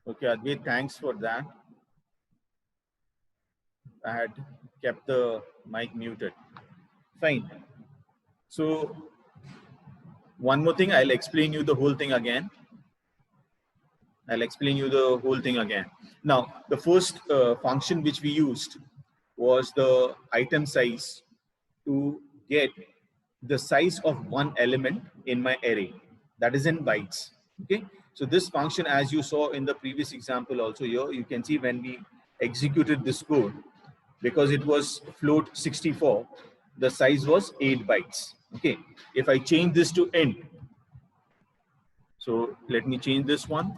Okay, Advait, thanks for that. I had kept the mic muted. Fine. So one more thing, I'll explain you the whole thing again. Now, the first function which we used was the item size to get the size of one element in my array, that is in bytes. Okay, so this function, as you saw in the previous example also here, you can see when we executed this code, because it was float 64, the size was 8 bytes. Okay, if I change this to int, so let me change this one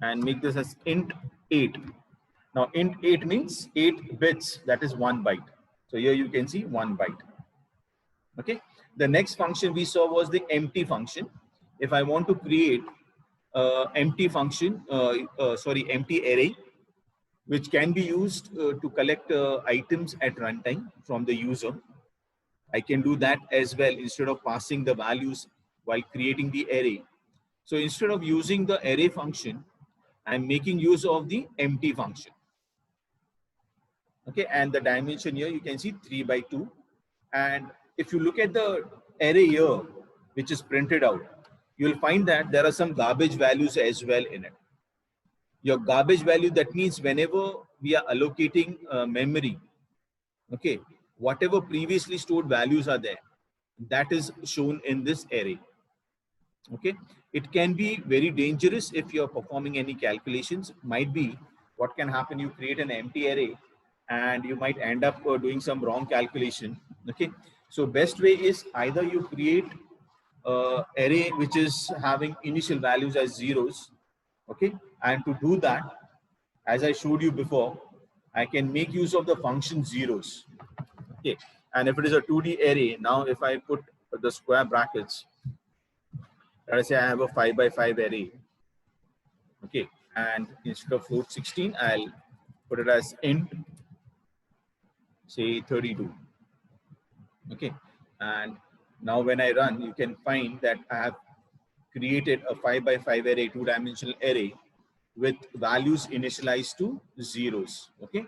and make this as int 8. Now int 8 means 8 bits, that is 1 byte. So here you can see 1 byte. Okay, the next function we saw was the empty function. If I want to create empty function, empty array, which can be used to collect items at runtime from the user, I can do that as well instead of passing the values while creating the array. So instead of using the array function, I'm making use of the empty function. Okay, and the dimension here you can see 3 by 2. And if you look at the array here, which is printed out, you'll find that there are some garbage values as well in it. Your garbage value, that means whenever we are allocating memory, okay, whatever previously stored values are there, that is shown in this array. Okay, it can be very dangerous if you're performing any calculations. Might be what can happen, you create an empty array and you might end up doing some wrong calculation. Okay, so best way is either you create array which is having initial values as zeros. Okay, and to do that, as I showed you before, I can make use of the function zeros. Okay, and if it is a 2D array, now if I put the square brackets, let us say I have a 5 by 5 array. Okay, and instead of float 16, I'll put it as int, say 32. Okay, and now when I run, you can find that I have created a 5 by 5 array, 2-dimensional array with values initialized to zeros. Okay,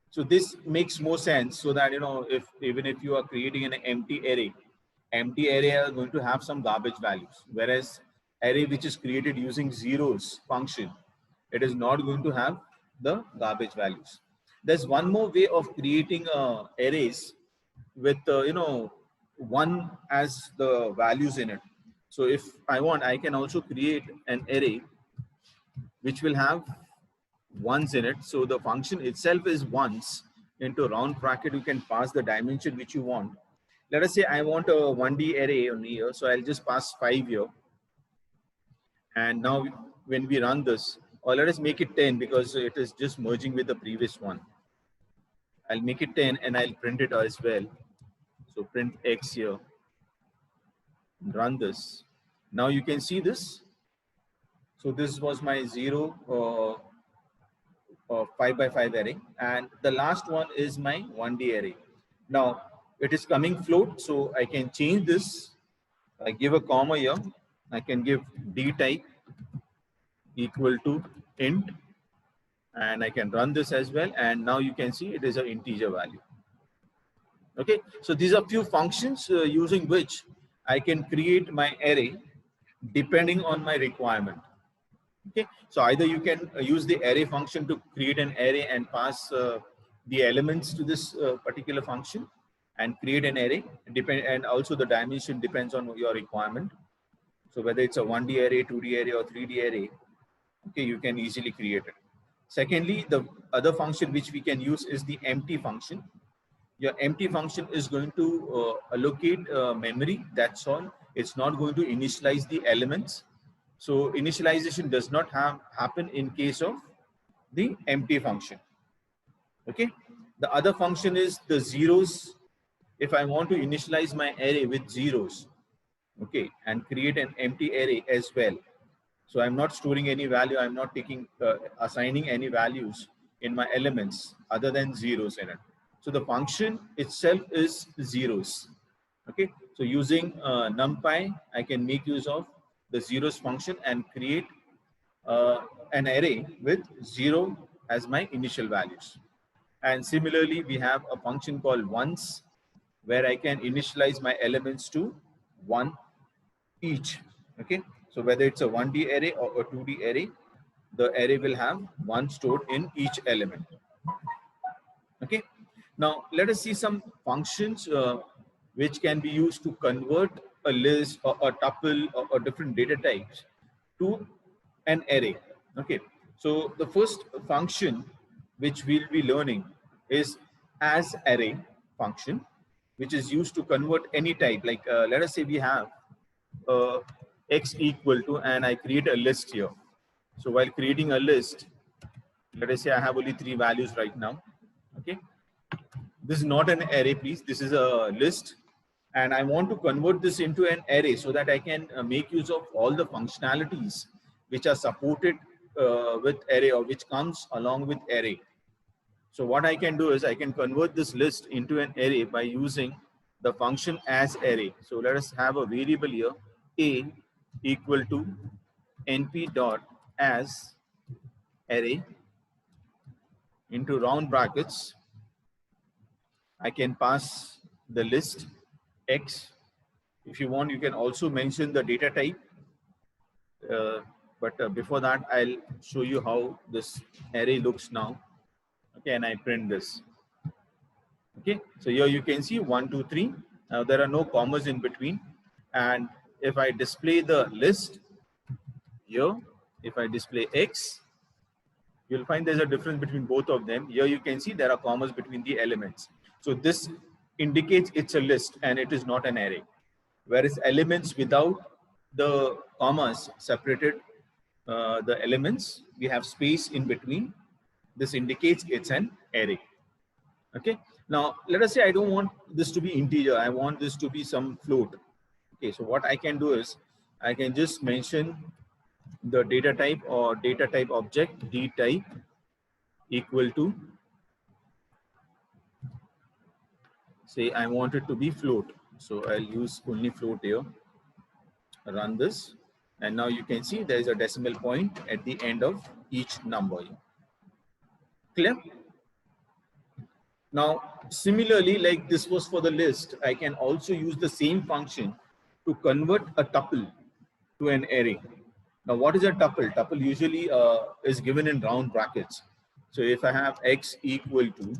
so this makes more sense, so that, you know, if even if you are creating an empty array are going to have some garbage values, whereas array which is created using zeros function, it is not going to have the garbage values. There's one more way of creating arrays with one as the values in it. So if I want, I can also create an array which will have ones in it. So the function itself is ones. Into round bracket, you can pass the dimension which you want. Let us say I want a 1D array on here, so I'll just pass 5 here. And now when we run this, or let us make it 10 because it is just merging with the previous one. I'll make it 10 and I'll print it as well. So print X here, run this. Now you can see this. So this was my 5 by 5 array, and the last one is my 1D array. Now it is coming float, so I can change this. I give a comma here. I can give D type equal to int, and I can run this as well. And now you can see it is an integer value. Okay, so these are few functions using which I can create my array depending on my requirement. Okay, so either you can use the array function to create an array and pass the elements to this particular function and create an array, and also the dimension depends on your requirement. So whether it's a 1D array, 2D array, or 3D array, okay, you can easily create it. Secondly, the other function which we can use is the empty function. Your empty function is going to allocate memory, that's all. It's not going to initialize the elements. So initialization does not happen in case of the empty function. Okay, the other function is the zeros. If I want to initialize my array with zeros, okay, and create an empty array as well. So I'm not storing any value, I'm not taking assigning any values in my elements other than zeros in it. So the function itself is zeros. Okay, so using NumPy, I can make use of the zeros function and create an array with 0 as my initial values. And similarly, we have a function called once, where I can initialize my elements to 1 each. Okay, so whether it's a 1D array or a 2D array, the array will have 1 stored in each element. Okay, now let us see some functions which can be used to convert a list or a tuple or different data types to an array. Okay, so the first function which we'll be learning is as array function, which is used to convert any type. Like let us say we have x equal to, and I create a list here. So while creating a list, let us say I have only 3 values right now. Okay, this is not an array, please. This is a list, and I want to convert this into an array so that I can make use of all the functionalities which are supported with array, or which comes along with array. So what I can do is I can convert this list into an array by using the function as array. So let us have a variable here, a equal to np dot as array into round brackets. I can pass the list x. If you want, you can also mention the data type. But before that, I'll show you how this array looks now. Okay, and I print this. Okay, so here you can see 1, 2, 3. Now there are no commas in between. And if I display the list here, if I display x, you'll find there's a difference between both of them. Here you can see there are commas between the elements. So this indicates it's a list and it is not an array. Whereas elements without the commas separated the elements, we have space in between. This indicates it's an array. Okay. Now let us say I don't want this to be integer. I want this to be some float. Okay. So what I can do is I can just mention the data type or data type object d type equal to, say I want it to be float. So I'll use only float here. Run this, and now you can see there is a decimal point at the end of each number. Clear? Now similarly, like this was for the list, I can also use the same function to convert a tuple to an array. Now what is a tuple? Tuple usually is given in round brackets. So if I have x equal to,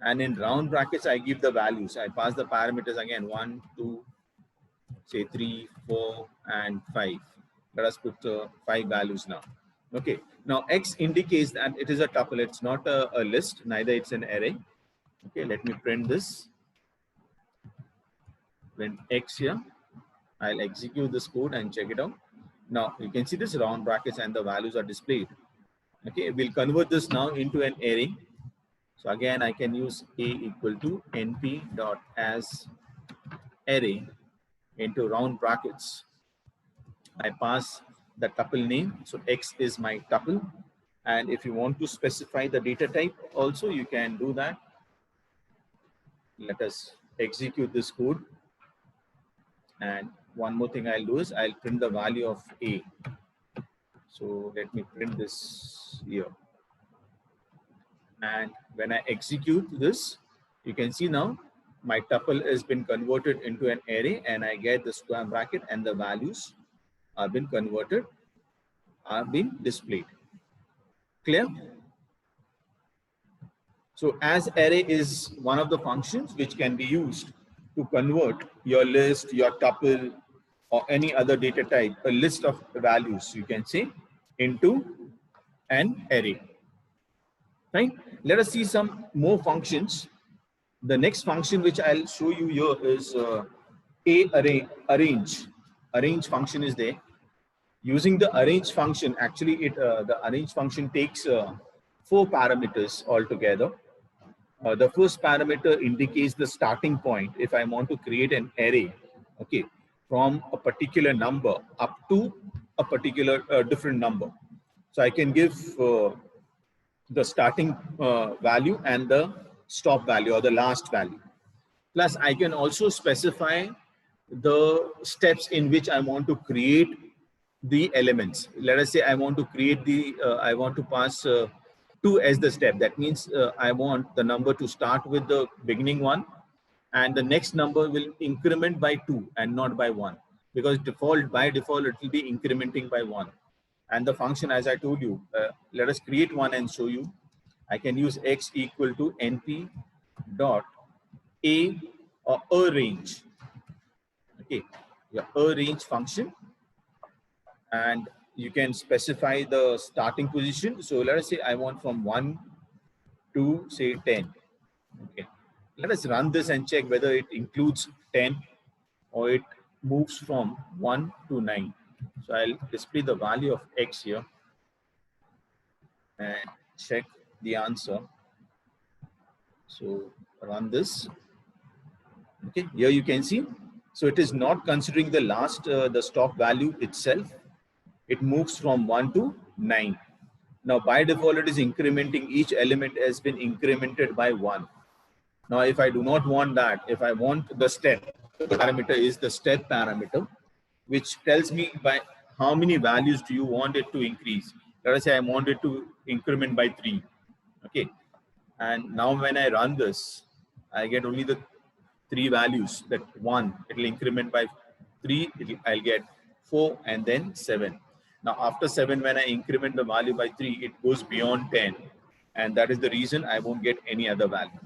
and in round brackets I give the values, I pass the parameters again 1, 2, say 3, 4, and 5. Let us put 5 values now. Okay, now x indicates that it is a tuple. It's not a list, neither it's an array. Okay, let me print this. Print x here. I'll execute this code and check it out. Now you can see this round brackets and the values are displayed. Okay, we'll convert this now into an array. So again, I can use a equal to np dot as array into round brackets. I pass the tuple name. So x is my tuple. And if you want to specify the data type also, you can do that. Let us execute this code. And one more thing I'll do is I'll print the value of a. So let me print this here. And when I execute this, you can see now my tuple has been converted into an array, and I get the square bracket and the values have been converted, are being displayed. Clear? So as array is one of the functions which can be used to convert your list, your tuple, or any other data type, a list of values, you can say, into an array. Right? Let us see some more functions. The next function which I'll show you here is arrange. Arrange function is there. Using the arrange function, actually the arrange function takes 4 parameters altogether. The first parameter indicates the starting point. If I want to create an array, okay, from a particular number up to a particular different number. So I can give the starting value and the stop value or the last value. Plus I can also specify the steps in which I want to create the elements. Let us say I want to create the, I want to pass 2 as the step. That means I want the number to start with the beginning one, and the next number will increment by 2 and not by 1, because by default it will be incrementing by 1. And the function, as I told you, let us create one and show you. I can use x equal to np dot a or a range. Okay, your a range function, and you can specify the starting position. So let us say I want from 1 to say 10. Okay, let us run this and check whether it includes 10 or it moves from 1 to 9. So I'll display the value of x here and check the answer. So run this. Okay, here you can see. So it is not considering the last, the stop value itself. It moves from 1 to 9. Now by default, it is incrementing. Each element has been incremented by 1. Now, if I do not want that, if I want the step, the parameter is the step parameter, which tells me by how many values do you want it to increase. Let us say I want it to increment by 3. Okay. And now when I run this, I get only the 3 values. That 1, it will increment by 3, I'll get 4 and then 7. Now after 7, when I increment the value by 3, it goes beyond 10. And that is the reason I won't get any other value.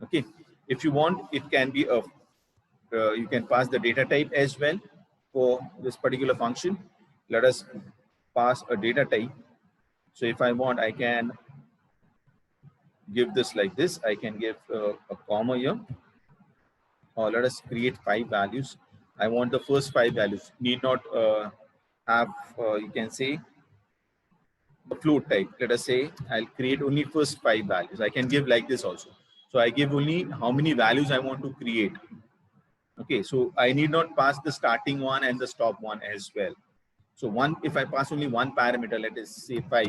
Okay, if you want, it can be a, you can pass the data type as well for this particular function. Let us pass a data type. So if I want, I can give this like this. I can give a comma here, or let us create 5 values. I want the first 5 values. Need not have, you can say, the float type. Let us say I'll create only first 5 values. I can give like this also. So I give only how many values I want to create. Okay, so I need not pass the starting one and the stop one as well. So one, if I pass only one parameter, let us say 5,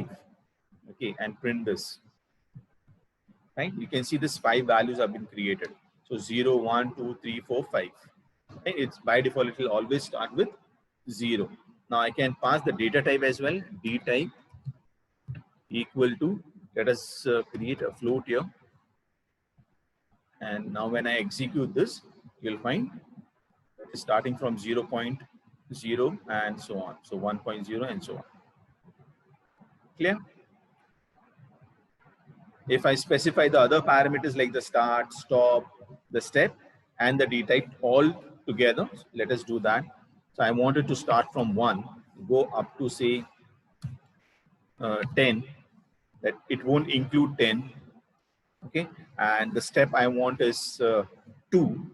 okay, and print this, right? You can see this 5 values have been created. So 0, 1, 2, 3, 4, 5. Right? It's by default, it will always start with 0. Now I can pass the data type as well, d type equal to, let us create a float here. And now when I execute this, you'll find it's starting from 0.0 and so on. So 1.0 and so on. Clear? If I specify the other parameters like the start, stop, the step, and the d type all together, let us do that. So I wanted to start from 1, go up to say 10, that it won't include 10. Okay, and the step I want is 2,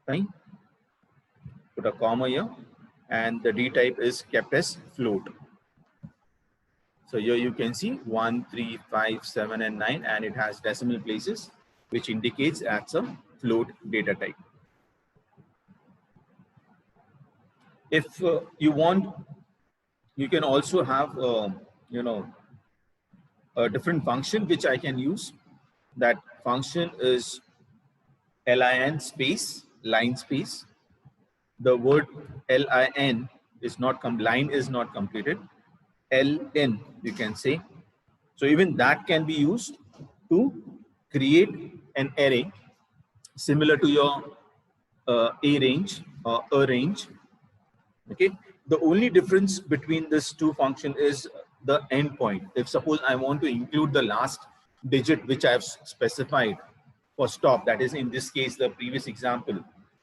right? Put a comma here, and the d type is kept as float. So here you can see 1, 3, 5, 7, and 9, and it has decimal places, which indicates that's a float data type. If you want, you can also have, you know, a different function which I can use. That function is lin space, line space. The word lin is not, line is not completed. ln, you can say. So even that can be used to create an array similar to your a range or a range. Okay. The only difference between these two functions is the endpoint. If suppose I want to include the last digit which I have specified for stop, that is in this case the previous example,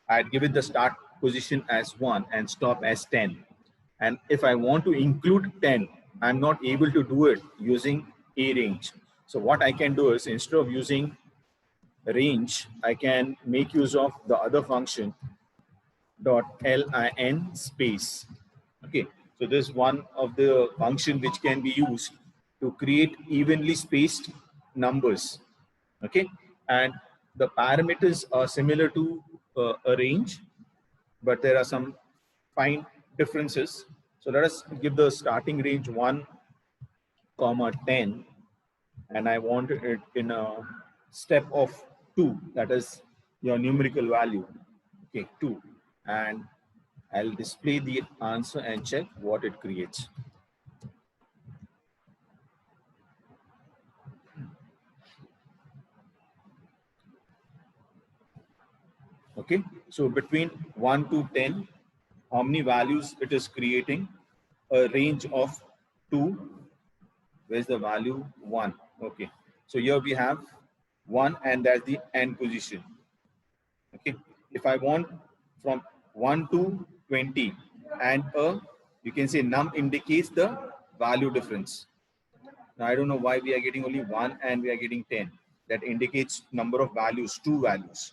I had given the start position as 1 and stop as 10. And if I want to include 10, I'm not able to do it using a range. So what I can do is, instead of using range, I can make use of the other function dot lin space. Okay, so this is one of the function which can be used to create evenly spaced numbers. Okay, and the parameters are similar to a range, but there are some fine differences. So let us give the starting range 1, 10, and I want it in a step of 2, that is your numerical value. Okay, 2, and I'll display the answer and check what it creates. Okay, so between 1 to 10, how many values it is creating? A range of 2. Where's the value? 1. Okay, so here we have 1 and that's the end position. Okay, if I want from 1 to 20 and you can say num indicates the value difference. Now I don't know why we are getting only 1 and we are getting 10. That indicates number of values, 2 values.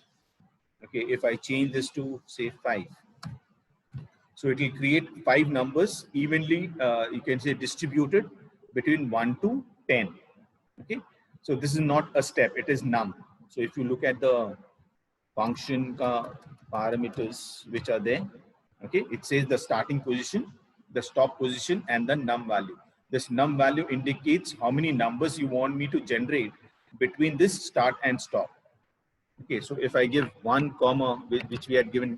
Okay, if I change this to say 5, so it will create 5 numbers evenly, you can say distributed between 1 to 10. Okay, so this is not a step, it is num. So if you look at the function parameters which are there, okay, it says the starting position, the stop position, and the num value. This num value indicates how many numbers you want me to generate between this start and stop. Okay, so if I give 1 comma, which we had given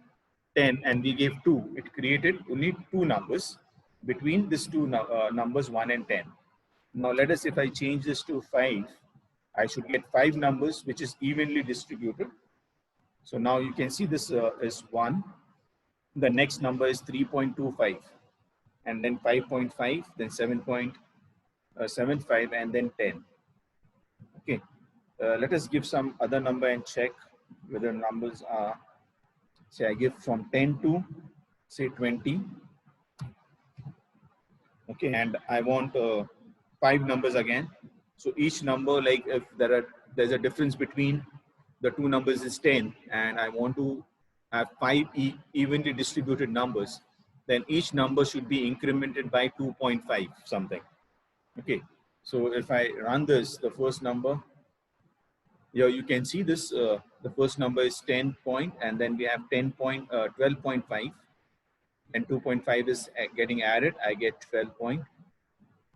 10 and we gave 2, it created only 2 numbers between these two numbers 1 and 10. Now let us, if I change this to 5, I should get 5 numbers which is evenly distributed. So now you can see this is 1. The next number is 3.25 and then 5.5, then 7.75 and then 10. Okay, let us give some other number and check whether numbers are, say I give from 10 to say 20. Okay, and I want 5 numbers again. So each number, like if there's a difference between the two numbers is 10 and I want to have 5 evenly distributed numbers, then each number should be incremented by 2.5 something. Okay, so if I run this, the first number, here you can see this, the first number is 10 point and then we have 12.5 and 2.5 is getting added, I get 12 point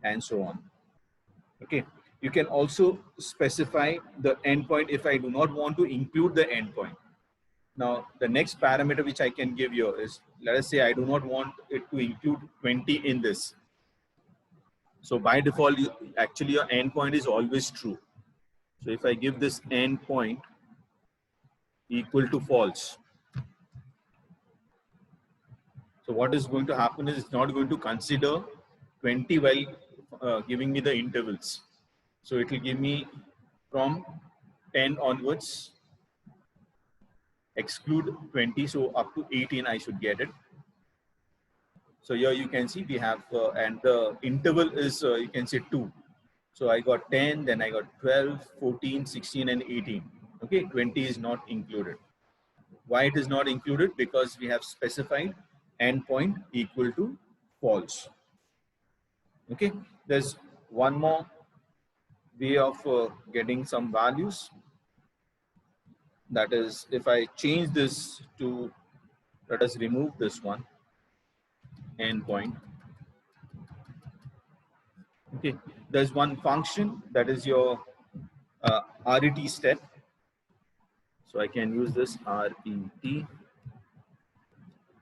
and so on. Okay, you can also specify the endpoint if I do not want to include the endpoint. Now, the next parameter which I can give you is, let us say I do not want it to include 20 in this. So by default, actually your endpoint is always true. So if I give this endpoint equal to false, so what is going to happen is it's not going to consider 20 while giving me the intervals. So it will give me from 10 onwards, exclude 20, so up to 18 I should get it. So here you can see we have, and the interval is, you can say 2. So I got 10, then I got 12, 14, 16 and 18. Okay, 20 is not included. Why it is not included? Because we have specified endpoint equal to false. Okay, there's one more way of getting some values. That is, if I change this to, let us remove this one, endpoint. Okay, there's one function that is your RET step. So I can use this RET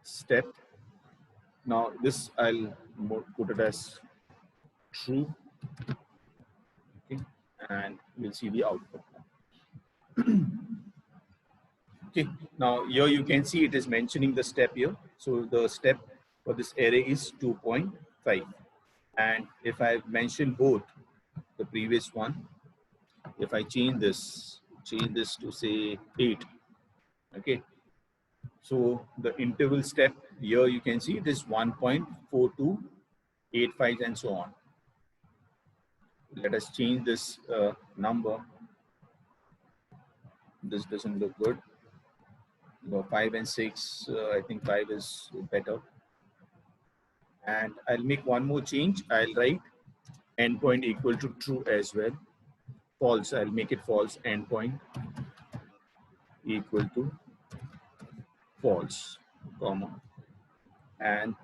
step. Now this I'll put it as true. Okay, and we'll see the output. Okay, now here you can see it is mentioning the step here. So the step for this array is 2.5. And if I mention both, the previous one, if I change this to say 8, okay. So the interval step here you can see it is 1.4285 and so on. Let us change this number. This doesn't look good. 5 and 6, I think 5 is better. And I'll make one more change. I'll write endpoint equal to true as well. False, I'll make it false. Endpoint equal to false, comma. And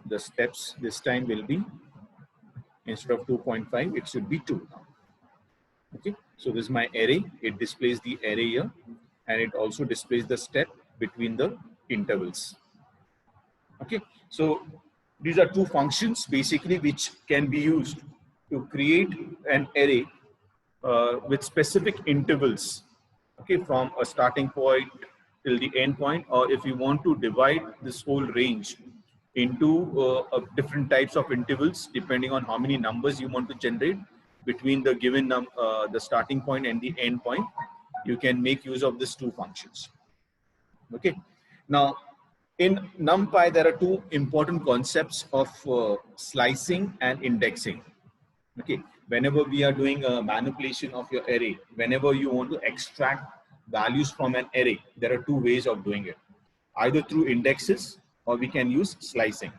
the steps this time will be, instead of 2.5, it should be 2 now. Okay, so this is my array. It displays the array here, and it also displays the step between the intervals. Okay, so these are two functions basically which can be used to create an array with specific intervals, okay, from a starting point till the end point, or if you want to divide this whole range into different types of intervals depending on how many numbers you want to generate between the given the starting point and the end point, you can make use of these two functions. Okay, now in NumPy there are two important concepts of slicing and indexing. Okay, whenever we are doing a manipulation of your array, whenever you want to extract values from an array, there are two ways of doing it, either through indexes or we can use slicing.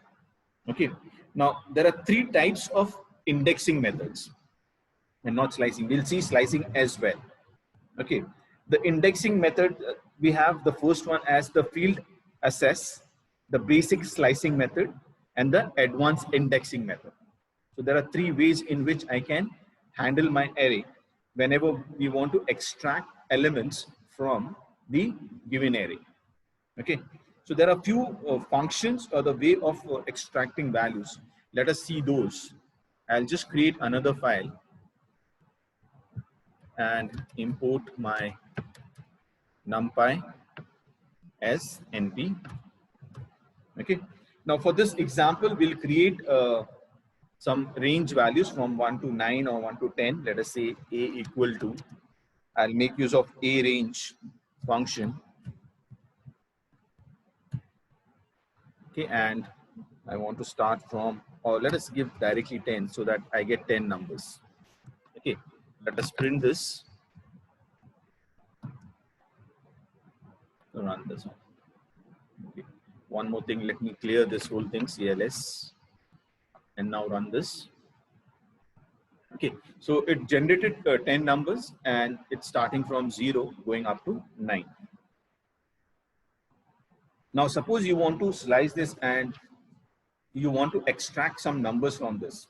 Okay, now there are three types of indexing methods and not slicing. We'll see slicing as well. Okay, the indexing method, we have the first one as the field assess, the basic slicing method, and the advanced indexing method. So there are three ways in which I can handle my array whenever we want to extract elements from the given array. Okay, so there are few functions or the way of extracting values. Let us see those. I'll just create another file and import my NumPy as NP. Okay, now for this example, we'll create some range values from 1 to 9 or 1 to 10. Let us say a equal to, I'll make use of a range function. Okay, and I want to start from, or let us give directly 10 so that I get 10 numbers. Okay, let us print this. Run this one. Okay. One more thing, let me clear this whole thing, CLS, and now run this. Okay, so it generated 10 numbers and it's starting from 0 going up to 9. Now suppose you want to slice this and you want to extract some numbers from this.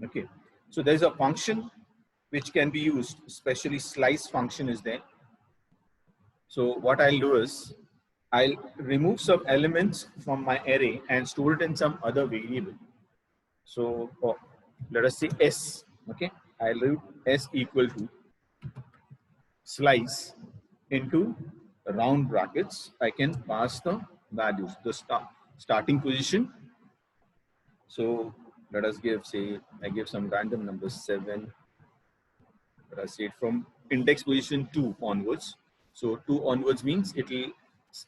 Okay, so there's a function which can be used, especially slice function is there. So what I'll do is I'll remove some elements from my array and store it in some other variable. So let us say S. Okay, I'll write S equal to slice into round brackets. I can pass the values, the starting position. So let us give, say, I give some random numbers 7. Let us say it from index position 2 onwards. So 2 onwards means it will,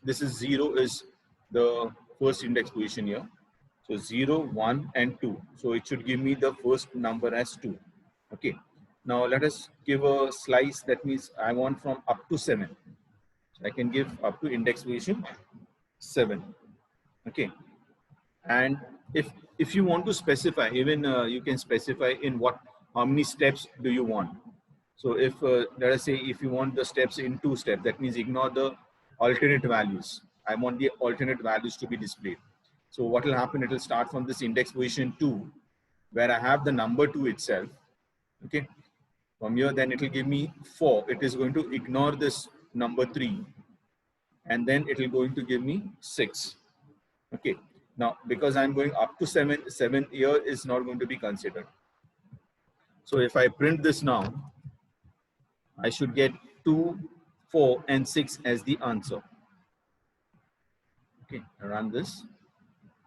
this is 0 is the first index position here. So 0, 1 and 2. So it should give me the first number as 2. Okay. Now let us give a slice, that means I want from up to 7. So I can give up to index position 7. Okay. And if you want to specify, even you can specify in what, how many steps do you want. So if let us say if you want the steps in 2 steps, that means ignore the alternate values. I want the alternate values to be displayed. So what will happen, it will start from this index position 2, where I have the number 2 itself. Okay. From here, then it will give me 4. It is going to ignore this number 3. And then it will going to give me 6. Okay. Now, because I'm going up to 7, 7 here is not going to be considered. So if I print this now, I should get 2, 4, and 6 as the answer. Okay, I run this.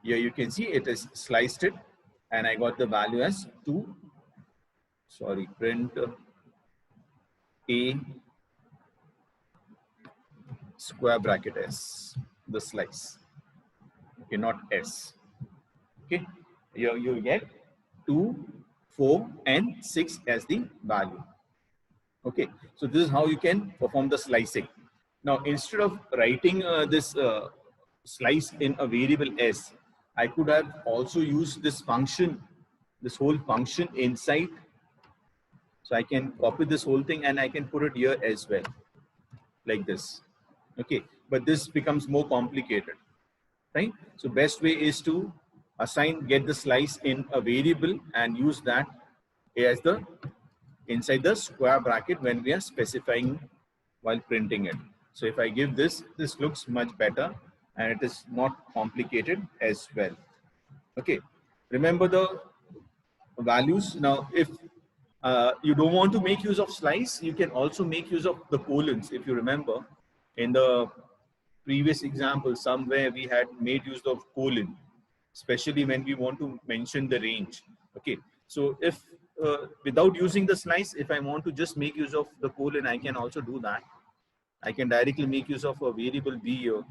Here you can see it is sliced it, and I got the value as 2. Sorry, print A square bracket S, the slice. Okay, not S. Okay, here you get 2, 4, and 6 as the value. Okay, so this is how you can perform the slicing. Now, instead of writing this slice in a variable S, I could have also used this function, this whole function inside. So I can copy this whole thing and I can put it here as well, like this. Okay, but this becomes more complicated, right? So best way is to assign, get the slice in a variable and use that as the inside the square bracket when we are specifying while printing it. So if I give this, this looks much better and it is not complicated as well. Okay, remember the values. Now, if you don't want to make use of slice, you can also make use of the colons. If you remember, in the previous example, somewhere we had made use of colon, especially when we want to mention the range. Okay, so if without using the slice, if I want to just make use of the colon, I can also do that. I can directly make use of a variable b here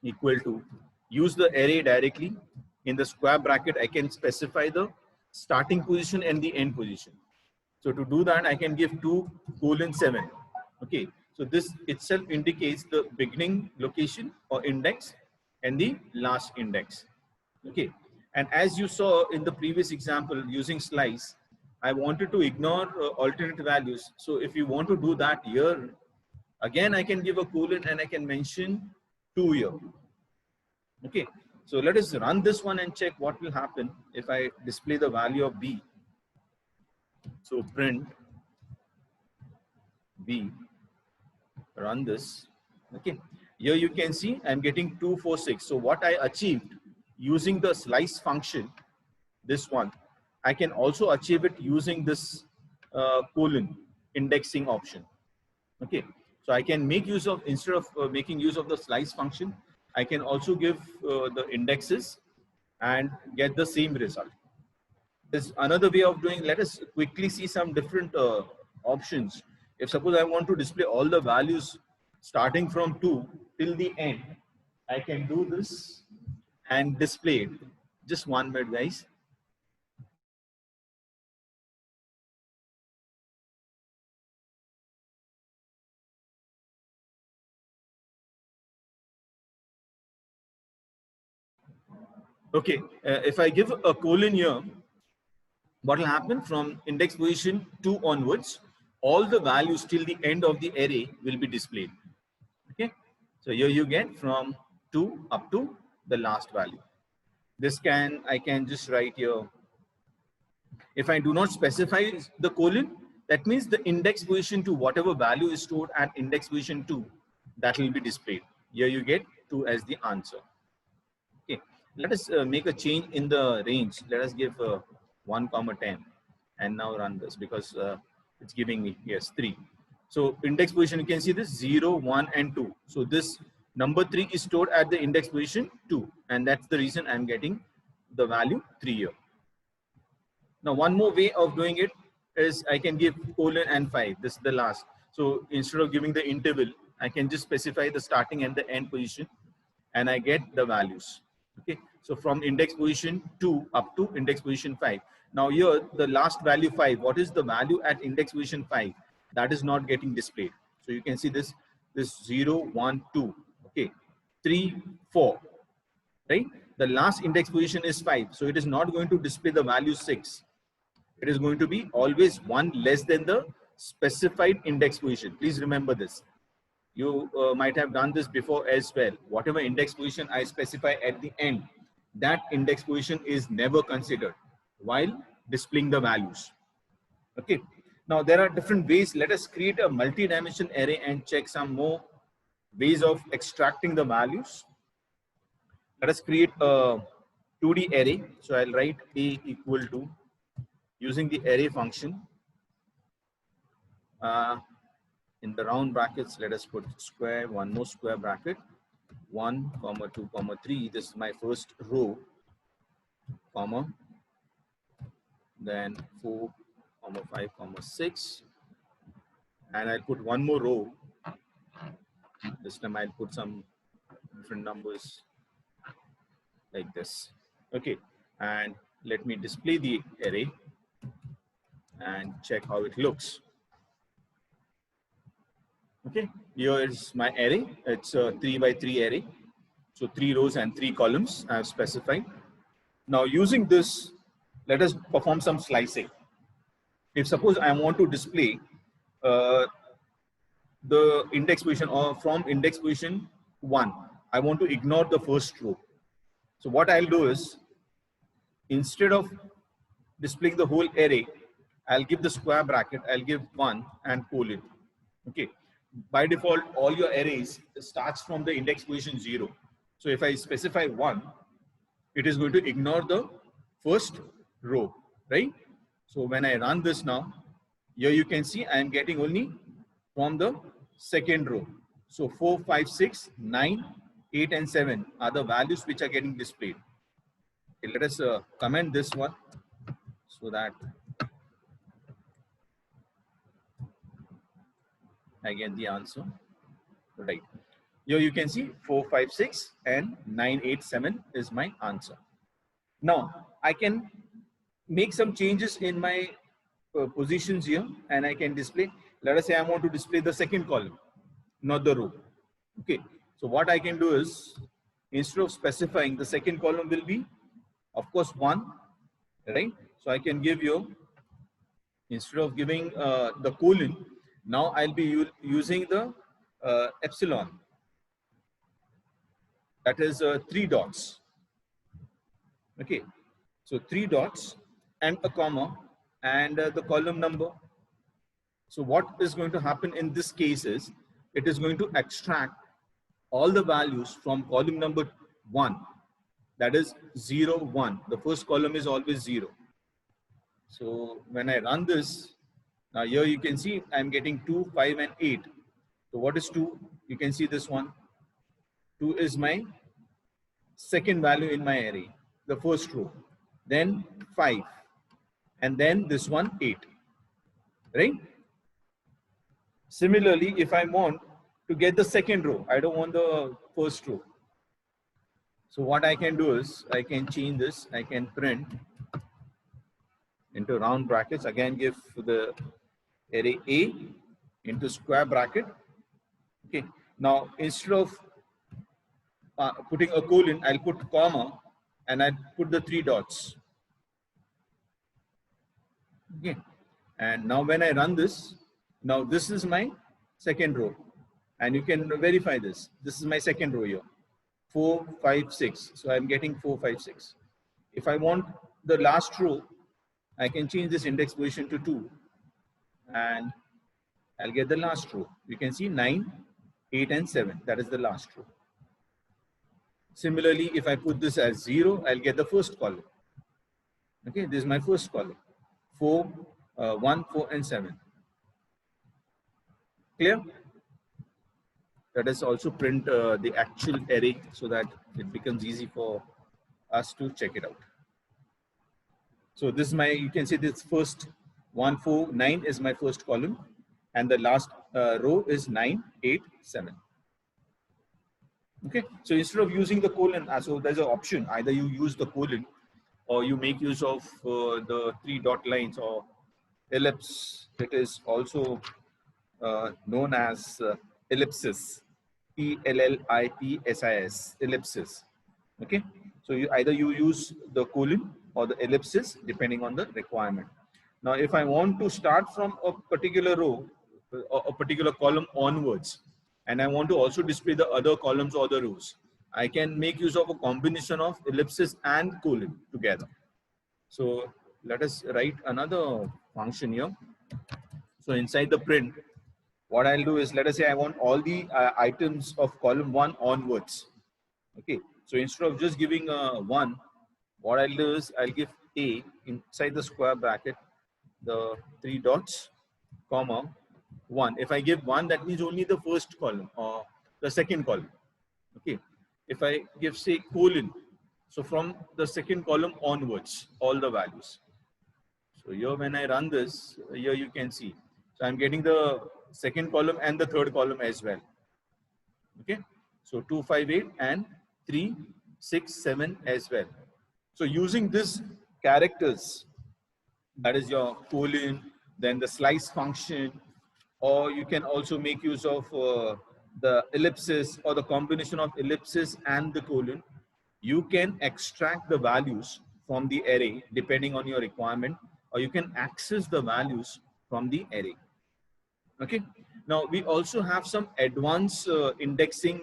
equal to, use the array directly. In the square bracket, I can specify the starting position and the end position. So to do that, I can give 2:7. Okay, so this itself indicates the beginning location or index and the last index. Okay, and as you saw in the previous example using slice, I wanted to ignore alternate values. So if you want to do that here, again, I can give a colon and I can mention 2 here. Okay, so let us run this one and check what will happen if I display the value of b. So print b, run this. Okay, here you can see I'm getting 246. So what I achieved using the slice function, this one, I can also achieve it using this colon indexing option. Okay, so I can make use of, instead of making use of the slice function, I can also give the indexes and get the same result. There's another way of doing. Let us quickly see some different options. If suppose I want to display all the values starting from 2 till the end, I can do this and display it. Just 1 minute, guys. Okay, if I give a colon here, what will happen from index position 2 onwards, all the values till the end of the array will be displayed. Okay, so here you get from 2 up to the last value. This I can just write here. If I do not specify the colon, that means the index position to whatever value is stored at index position 2, that will be displayed. Here you get 2 as the answer. Okay, let us make a change in the range. Let us give 1, 10, and now run this because it's giving me, yes, 3. So index position, you can see this 0, 1, and 2. So this number 3 is stored at the index position 2, and that's the reason I'm getting the value 3 here. Now, one more way of doing it is I can give colon and 5. This is the last. So instead of giving the interval, I can just specify the starting and the end position, and I get the values. Okay, so from index position 2 up to index position 5. Now here, the last value 5, what is the value at index position 5? That is not getting displayed. So you can see this 0, 1, 2, okay, 3, 4, right? The last index position is 5. So it is not going to display the value 6. It is going to be always 1 less than the specified index position. Please remember this. You might have done this before as well. Whatever index position I specify at the end, that index position is never considered while displaying the values. Okay. Now there are different ways. Let us create a multi-dimensional array and check some more ways of extracting the values. Let us create a 2D array. So I'll write A equal to, using the array function. In the round brackets, let us put square, one more square bracket, 1, 2, 3. This is my first row, comma, then 4, 5, 6. And I'll put one more row. This time I'll put some different numbers like this. Okay, and let me display the array and check how it looks. Okay, here is my array. It's a 3 by 3 array. So 3 rows and 3 columns I have specified. Now using this, let us perform some slicing. If suppose I want to display the index position, or from index position 1, I want to ignore the first row. So what I'll do is, instead of displaying the whole array, I'll give the square bracket, I'll give 1 and colon. Okay. By default, all your arrays starts from the index position 0. So if I specify 1, it is going to ignore the first row, right? So when I run this now, here you can see I am getting only from the second row. So 4, 5, 6, 9, 8 and 7 are the values which are getting displayed. Okay, let us comment this one so that I get the answer. Right. Here you can see 4, 5, 6 and 9, 8, 7 is my answer. Now I can make some changes in my positions here and I can display. Let us say I want to display the second column, not the row. Okay. So what I can do is, instead of specifying, the second column will be, of course, 1, right? So I can give you, instead of giving the colon, now I'll be using the epsilon. That is 3 dots. Okay. So 3 dots and a comma and the column number. So what is going to happen in this case is, it is going to extract all the values from column number 1. That is 0, 1. The first column is always 0. So when I run this, now here you can see I'm getting 2, 5 and 8. So what is 2? You can see this one. 2 is my second value in my array, the first row. Then 5. And then this one 8. Right? Similarly, if I want to get the second row, I don't want the first row. So what I can do is, I can change this. I can print into round brackets. Again, give the array A into square bracket. Okay. Now, instead of putting a colon, I'll put comma and I'll put the 3 dots. Okay. And now when I run this, now this is my second row. And you can verify this. This is my second row here. 4, 5, 6. So I'm getting 4, 5, 6. If I want the last row, I can change this index position to 2. And I'll get the last row. You can see 9, 8 and 7. That is the last row. Similarly, if I put this as 0, I'll get the first column. Okay, this is my first column. 4, 1, 4 and 7. Clear? Let us also print the actual array so that it becomes easy for us to check it out. So this is my, you can see this first 1, 4, 9 is my first column, and the last row is 9, 8, 7. Okay, so instead of using the colon, so there's an option, either you use the colon or you make use of the 3 dot lines or ellipse. It is also known as ellipsis, ellipsis, ellipsis. Okay, so either you use the colon or the ellipsis depending on the requirement. Now, if I want to start from a particular row or a particular column onwards, and I want to also display the other columns or the rows, I can make use of a combination of ellipsis and colon together. So let us write another function here. So inside the print, what I'll do is, let us say I want all the items of column 1 onwards. Okay, so instead of just giving 1, what I'll do is I'll give A inside the square bracket, the 3 dots, comma, 1. If I give 1, that means only the first column or the second column. Okay, if I give, say, colon, so from the second column onwards, all the values. So here when I run this, here you can see, so I'm getting the second column and the third column as well. Okay, so 2, 5, 8 and 3, 6, 7 as well. So using this characters, that is your colon, then the slice function, or you can also make use of the ellipsis or the combination of ellipsis and the colon. You can extract the values from the array depending on your requirement, or you can access the values from the array. Okay. Now we also have some advanced indexing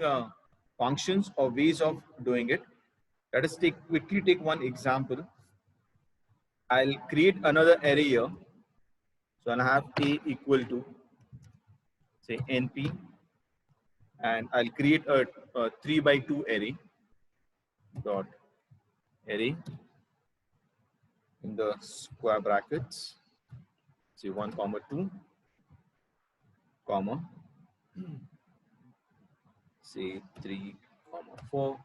functions or ways of doing it. Let us quickly take one example. I'll create another array here. So I'll have A equal to, say, NP, and I'll create a 3 by 2 array. dot array in the square brackets, say 1 comma 2 comma say 3 comma 4,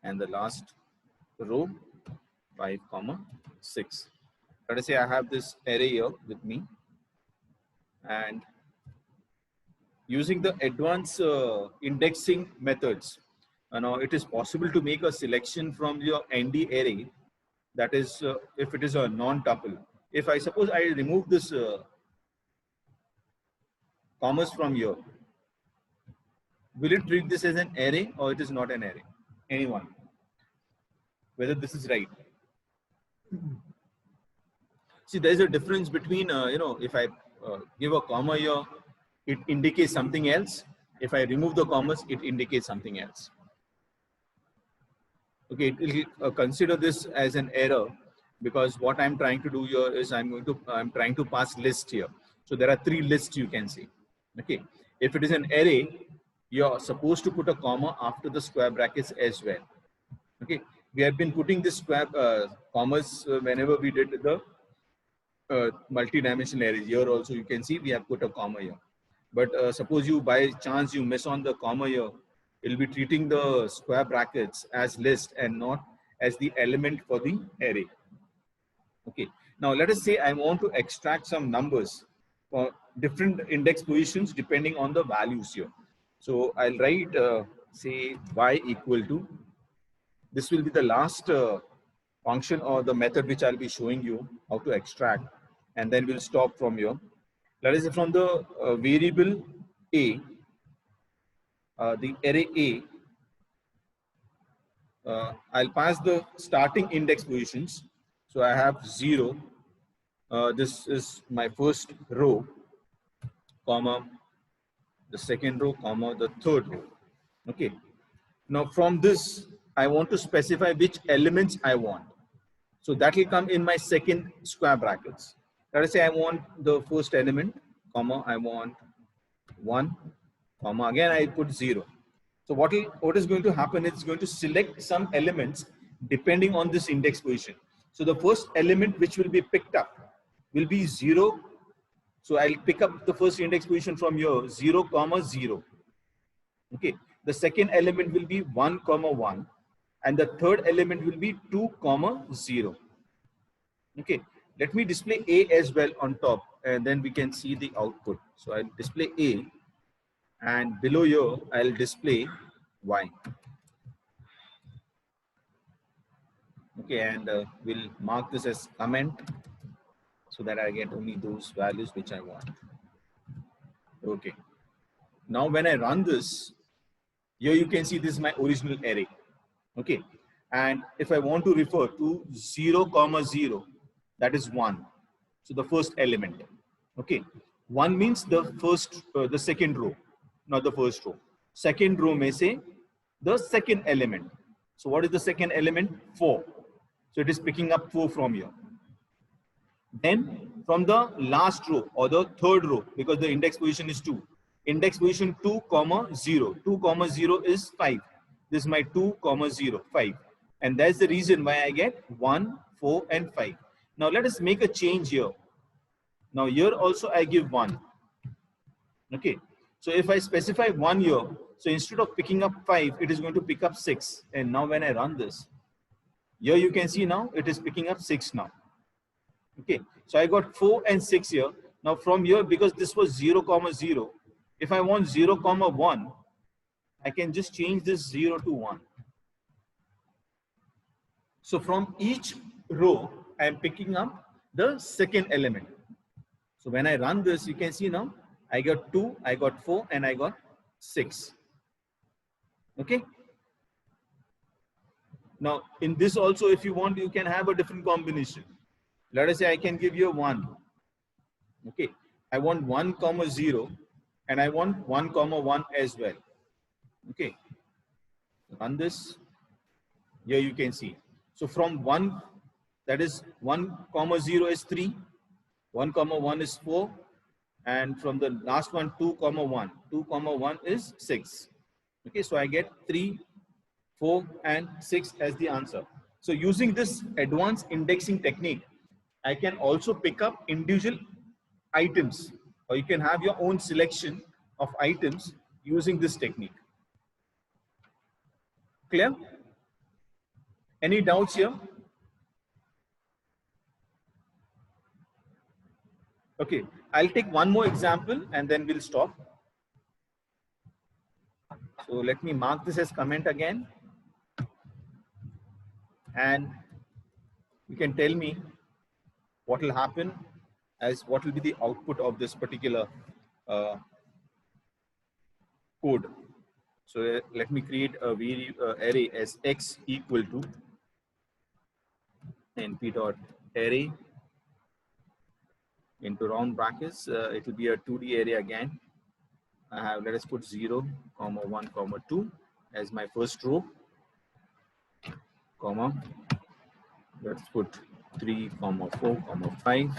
and the last row 5 comma 6. Let us say I have this array here with me, and using the advanced indexing methods, now it is possible to make a selection from your ND array. That is, if it is a non-tuple. If I suppose I remove this commas from here, will it treat this as an array or it is not an array? Anyone? Whether this is right? See, there is a difference between, if I give a comma here, it indicates something else. If I remove the commas, it indicates something else. Okay, it will consider this as an error, because what I'm trying to do here is I'm trying to pass list here. So there are 3 lists you can see. Okay, if it is an array, you're supposed to put a comma after the square brackets as well. Okay, we have been putting this square commas whenever we did the multi-dimensional arrays. Here also you can see we have put a comma here. But suppose you by chance you miss on the comma here, it will be treating the square brackets as list and not as the element for the array. Okay, now let us say I want to extract some numbers for different index positions depending on the values here. So I'll write say y equal to, this will be the last function or the method which I'll be showing you how to extract, and then we'll stop from here. Let us say from the variable a, the array A, I'll pass the starting index positions. So I have 0. This is my first row, comma, the second row, comma, the third row. Okay. Now from this, I want to specify which elements I want. So that will come in my second square brackets. Let us say I want the first element, comma, I want 1, comma, again I put 0. So what is going to happen, it's going to select some elements depending on this index position. So the first element which will be picked up will be 0. So I'll pick up the first index position from here, 0, comma 0. Okay. The second element will be 1, comma 1. And the third element will be 2, comma 0. Okay. Let me display A as well on top, and then we can see the output. So I'll display A, and below here I'll display Y. Okay, and we'll mark this as comment so that I get only those values which I want. Okay. Now when I run this, here you can see this is my original array. Okay. And if I want to refer to 0, comma 0, that is 1. So the first element. Okay. 1 means the first, the second row, not the first row. Second row may say the second element. So what is the second element? 4. So it is picking up 4 from here. Then from the last row or the third row, because the index position is 2. Index position 2, comma 0. 2, comma 0 is 5. This is my 2, comma 0, 5. And that's the reason why I get 1, 4, and 5. Now let us make a change here. Now here also I give 1. Okay. So if I specify 1 here, so instead of picking up 5, it is going to pick up 6. And now when I run this, here you can see now it is picking up 6 now. Okay. So I got 4 and 6 here. Now from here, because this was 0, comma 0, if I want 0, comma 1, I can just change this 0 to 1. So from each row, I am picking up the second element. So when I run this, you can see now, I got 2, I got 4, and I got 6. Okay. Now in this also, if you want, you can have a different combination. Let us say I can give you a 1. Okay. I want 1, comma 0, and I want 1, comma 1 as well. Okay. Run this. Here you can see. So from 1, that is 1, comma 0 is 3, 1, comma 1 is 4, and from the last one 2, comma 1. 2, comma 1 is 6. Okay, so I get 3, 4 and 6 as the answer. So using this advanced indexing technique, I can also pick up individual items, or you can have your own selection of items using this technique. Clear? Any doubts here? Okay, I'll take one more example and then we'll stop. So let me mark this as comment again. And you can tell me what will happen, as what will be the output of this particular code. So let me create a array as x equal to np dot array into round brackets. It will be a 2D array again. I have, let us put 0, 1, 2 as my first row, comma, let's put 3, 4, 5.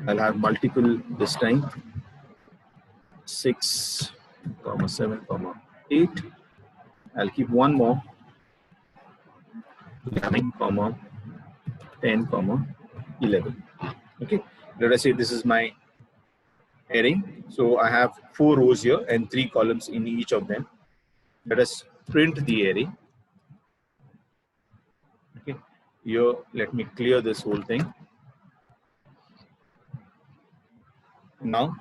I'll have multiple this time, 6, 7, 8. I'll keep one more, 9, 10, 11. Okay, let us say this is my array. So I have 4 rows here and 3 columns in each of them. Let us print the array. Okay, here let me clear this whole thing. Now,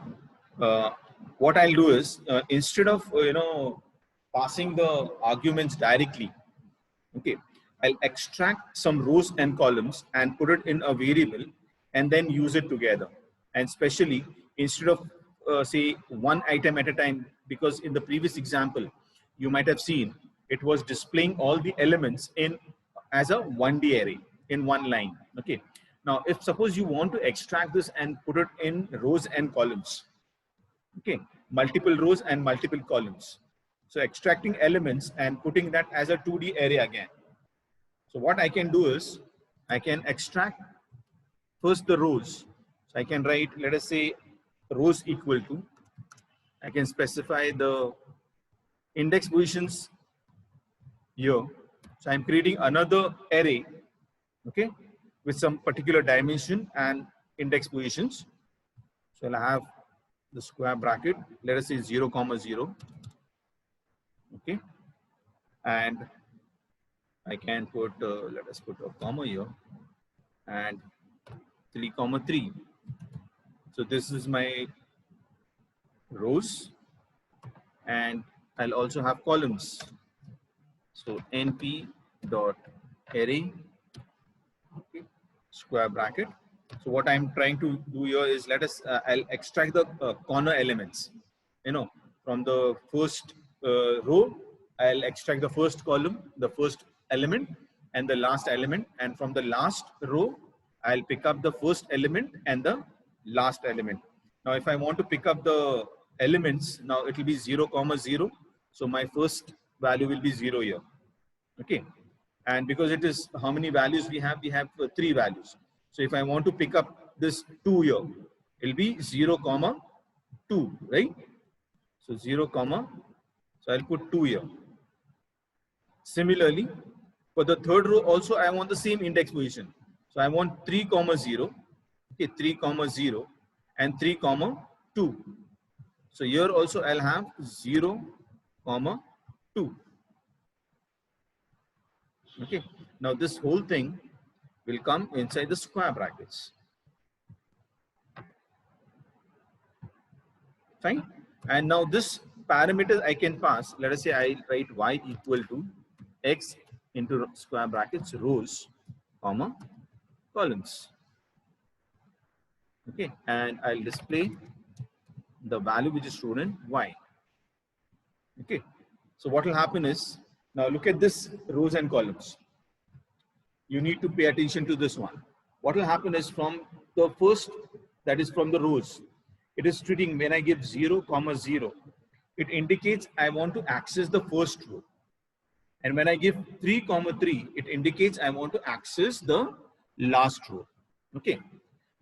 what I'll do is instead of passing the arguments directly, okay, I'll extract some rows and columns and put it in a variable and then use it together. And especially instead of say one item at a time, because in the previous example you might have seen it was displaying all the elements in as a 1D array in one line. Okay. Now, if suppose you want to extract this and put it in rows and columns, okay, multiple rows and multiple columns. So extracting elements and putting that as a 2D array again. So what I can do is I can extract first the rows. So I can write, let us say, rows equal to, I can specify the index positions here. So I'm creating another array, okay, with some particular dimension and index positions. So I'll have the square bracket, let us say 0, 0, okay, and I can put, let us put a comma here, and 3, 3. So this is my rows, and I'll also have columns. So np dot array, okay, square bracket. So what I'm trying to do here is, let us, I'll extract the corner elements, from the first row. I'll extract the first column, the first element and the last element. And from the last row, I'll pick up the first element and the last element. Now, if I want to pick up the elements, now it will be 0, 0. So my first value will be 0 here. Okay. And because it is how many values we have 3 values. So if I want to pick up this 2 here, it will be 0, 2, right? So 0, so I'll put 2 here. Similarly, for the third row also, I want the same index position. So I want 3, 0, okay, 3, 0, and 3, 2. So here also I'll have 0, 2. Okay. Now this whole thing will come inside the square brackets. Fine. And now this parameter I can pass. Let us say I write y equal to x into square brackets rows, columns. Okay. And I'll display the value which is stored in y. Okay. So what will happen is, now look at this rows and columns. You need to pay attention to this one. What will happen is, from the first, that is from the rows, it is treating, when I give 0, 0, it indicates I want to access the first row. And when I give 3, 3, it indicates I want to access the last row. Okay.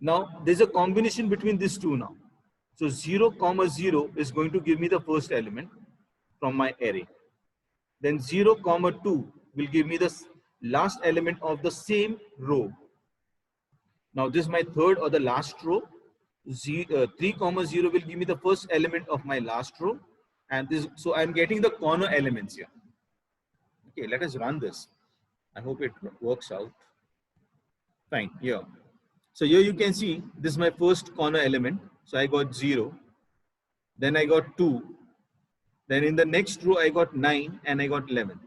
Now there's a combination between these two now. So 0, 0 is going to give me the first element from my array. Then 0, comma 2 will give me the last element of the same row. Now this is my third or the last row. 3, comma 0 will give me the first element of my last row. And this, so I'm getting the corner elements here. Okay, let us run this. I hope it works out. Fine, here. So here you can see this is my first corner element. So I got 0. Then I got 2. Then in the next row I got 9 and I got 11.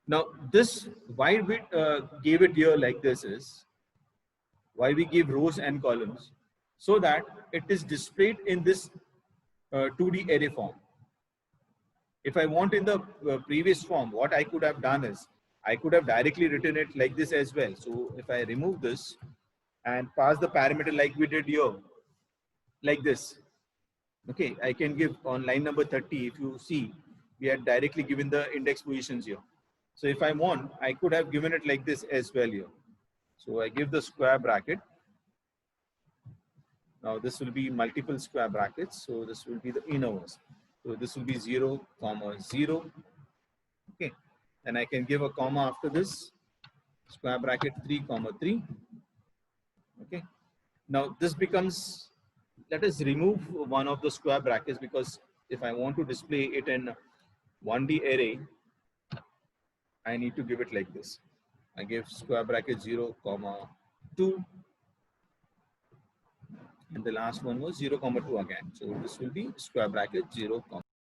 Now this, why we gave it here like this is, why we give rows and columns, so that it is displayed in this 2D array form. If I want in the previous form, what I could have done is, I could have directly written it like this as well. So if I remove this and pass the parameter like we did here, like this. Okay, I can give on line number 30, if you see, we had directly given the index positions here. So if I want, I could have given it like this as well here. So I give the square bracket. Now this will be multiple square brackets. So this will be the inner ones. So this will be 0, comma 0. Okay. Then I can give a comma after this, square bracket 3, comma 3. Okay. Now this becomes, let us remove one of the square brackets, because if I want to display it in 1D array, I need to give it like this. I give square bracket 0, comma 2. And the last one was 0, comma 2 again. So this will be square bracket 0, comma